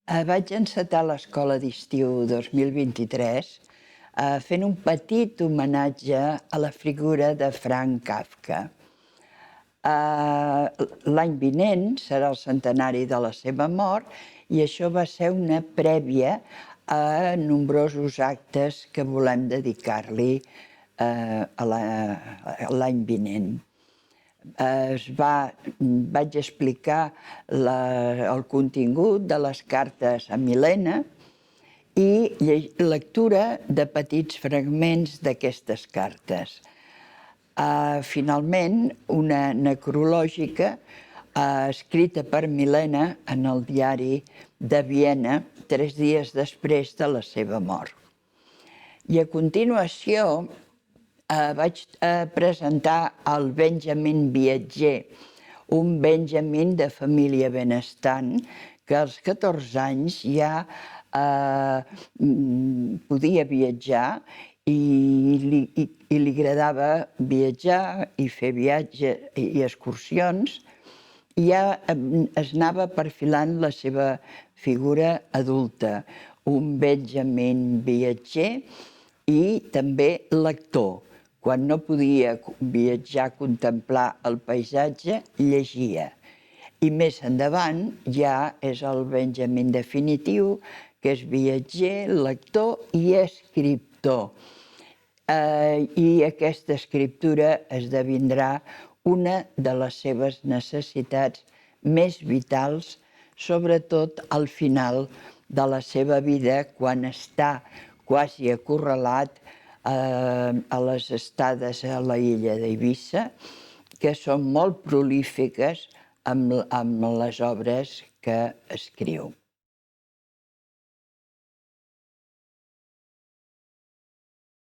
Vaig encetar l'escola d'estiu 2023 fent un petit homenatge a la figura de Franz Kafka. L'any vinent serà el centenari de la seva mort i això va ser una prèvia a nombrosos actes que volem dedicar-li l'any vinent. Vaig explicar el contingut de les cartes a Milena i lectura de petits fragments d'aquestes cartes. Finalment, una necrològica escrita per Milena en el diari de Viena 3 dies després de la seva mort. I a continuació vaig presentar el Benjamin viatger, un Benjamin de família benestant que als 14 anys ja podia viatjar i li agradava viatjar i fer viatges i excursions, i ja es anava perfilant la seva figura adulta, un Benjamin viatger i també lector. Quan no podia viatjar, contemplar el paisatge, llegia. I més endavant ja és el Benjamin definitiu, que és viatger, lector i escriptor. I aquesta escriptura esdevindrà una de les seves necessitats més vitals, sobretot al final de la seva vida, quan està quasi acorralat a les estades a l'illa d'Eivissa, que són molt prolífiques amb les obres que escriu.